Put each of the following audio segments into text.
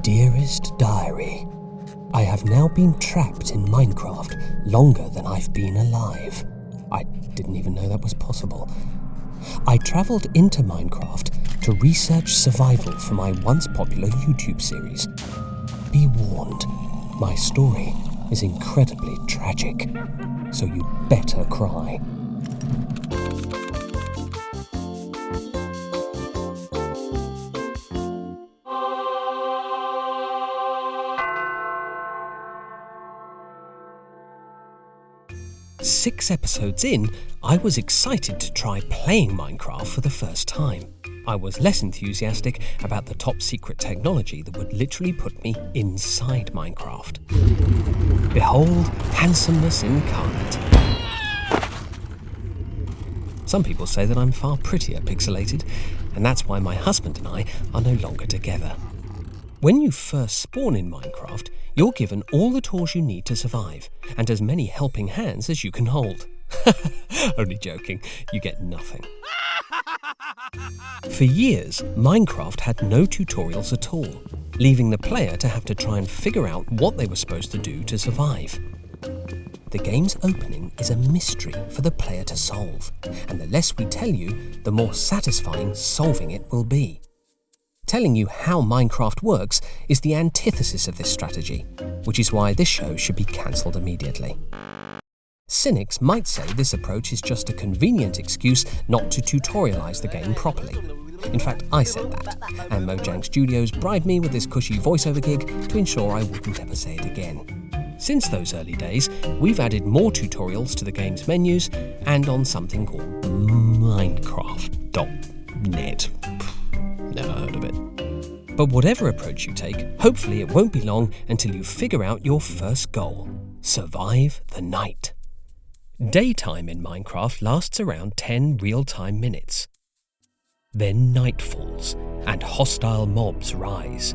Dearest Diary, I have now been trapped in Minecraft longer than I've been alive. I didn't even know that was possible. I travelled into Minecraft to research survival for my once popular YouTube series. Be warned, my story is incredibly tragic, so you better cry. Six episodes in, I was excited to try playing Minecraft for the first time. I was less enthusiastic about the top secret technology that would literally put me inside Minecraft. Behold, handsomeness incarnate. Some people say that I'm far prettier pixelated, and that's why my husband and I are no longer together. When you first spawn in Minecraft, you're given all the tools you need to survive, and as many helping hands as you can hold. Only joking, you get nothing. For years, Minecraft had no tutorials at all, leaving the player to have to try and figure out what they were supposed to do to survive. The game's opening is a mystery for the player to solve, and the less we tell you, the more satisfying solving it will be. Telling you how Minecraft works is the antithesis of this strategy, which is why this show should be cancelled immediately. Cynics might say this approach is just a convenient excuse not to tutorialise the game properly. In fact, I said that, and Mojang Studios bribed me with this cushy voiceover gig to ensure I wouldn't ever say it again. Since those early days, we've added more tutorials to the game's menus and on something called Minecraft.net. Never heard of it. But whatever approach you take, hopefully it won't be long until you figure out your first goal: survive the night. Daytime in Minecraft lasts around 10 real-time minutes. Then night falls, and hostile mobs rise.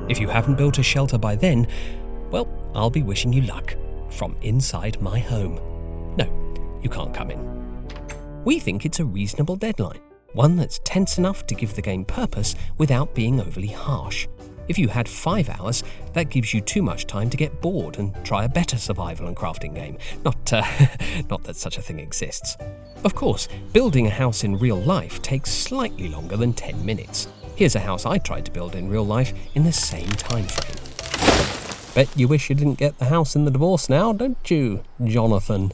If you haven't built a shelter by then, well, I'll be wishing you luck from inside my home. No, you can't come in. We think it's a reasonable deadline, one that's tense enough to give the game purpose without being overly harsh. If you had 5 hours, that gives you too much time to get bored and try a better survival and crafting game. Not that such a thing exists. Of course, building a house in real life takes slightly longer than 10 minutes. Here's a house I tried to build in real life in the same time frame. Bet you wish you didn't get the house in the divorce now, don't you, Jonathan?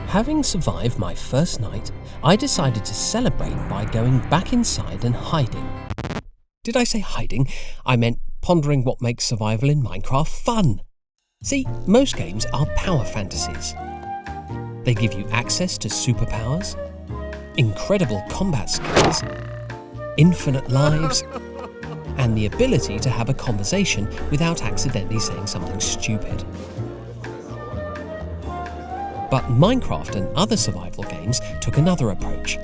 Having survived my first night, I decided to celebrate by going back inside and hiding. Did I say hiding? I meant pondering what makes survival in Minecraft fun. See, most games are power fantasies. They give you access to superpowers, incredible combat skills, infinite lives, and the ability to have a conversation without accidentally saying something stupid. But Minecraft and other survival games took another approach.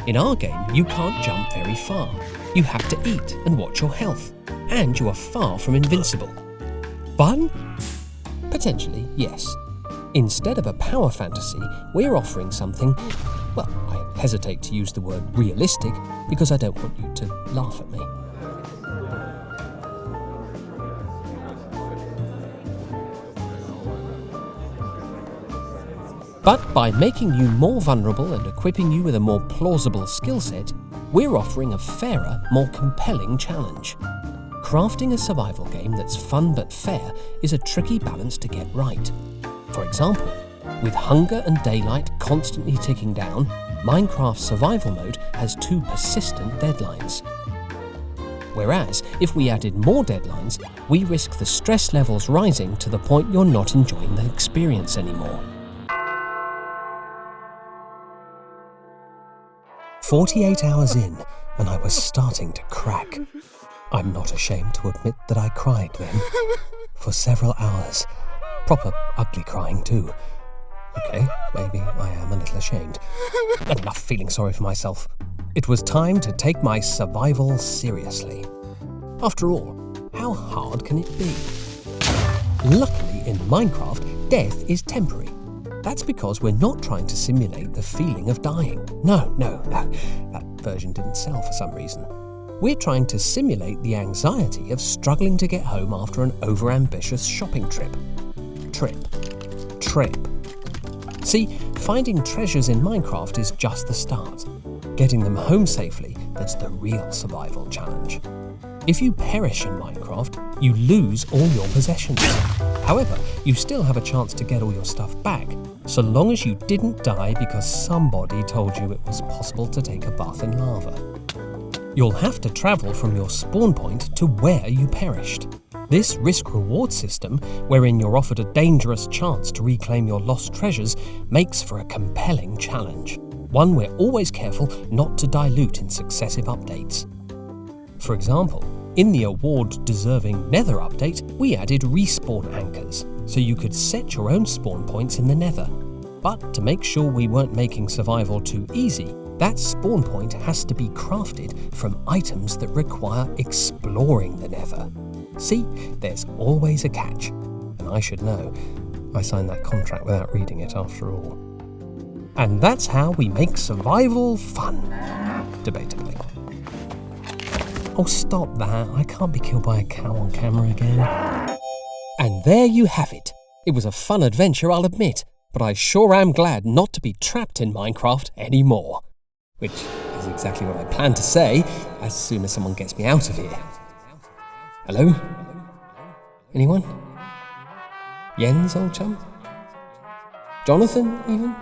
In our game, you can't jump very far. You have to eat and watch your health, and you are far from invincible. Fun? Potentially, yes. Instead of a power fantasy, we're offering something, well, I hesitate to use the word realistic because I don't want you to laugh at me. But by making you more vulnerable and equipping you with a more plausible skill set, we're offering a fairer, more compelling challenge. Crafting a survival game that's fun but fair is a tricky balance to get right. For example, with hunger and daylight constantly ticking down, Minecraft's survival mode has 2 persistent deadlines. Whereas, if we added more deadlines, we risk the stress levels rising to the point you're not enjoying the experience anymore. 48 hours in, and I was starting to crack. I'm not ashamed to admit that I cried then. For several hours. Proper ugly crying too. Okay, maybe I am a little ashamed. Enough feeling sorry for myself. It was time to take my survival seriously. After all, how hard can it be? Luckily in Minecraft, death is temporary. That's because we're not trying to simulate the feeling of dying. No, that version didn't sell for some reason. We're trying to simulate the anxiety of struggling to get home after an overambitious shopping trip. Trip. See, finding treasures in Minecraft is just the start. Getting them home safely, that's the real survival challenge. If you perish in Minecraft, you lose all your possessions. However, you still have a chance to get all your stuff back, so long as you didn't die because somebody told you it was possible to take a bath in lava. You'll have to travel from your spawn point to where you perished. This risk-reward system, wherein you're offered a dangerous chance to reclaim your lost treasures, makes for a compelling challenge. One we're always careful not to dilute in successive updates. For example, in the award-deserving Nether update, we added respawn anchors, so you could set your own spawn points in the Nether. But to make sure we weren't making survival too easy, that spawn point has to be crafted from items that require exploring the Nether. See, there's always a catch. And I should know. I signed that contract without reading it after all. And that's how we make survival fun. Debatably. Oh, stop that. I can't be killed by a cow on camera again. And there you have it. It was a fun adventure, I'll admit, but I sure am glad not to be trapped in Minecraft anymore. Which is exactly what I plan to say as soon as someone gets me out of here. Hello? Anyone? Jens, old chum? Jonathan, even?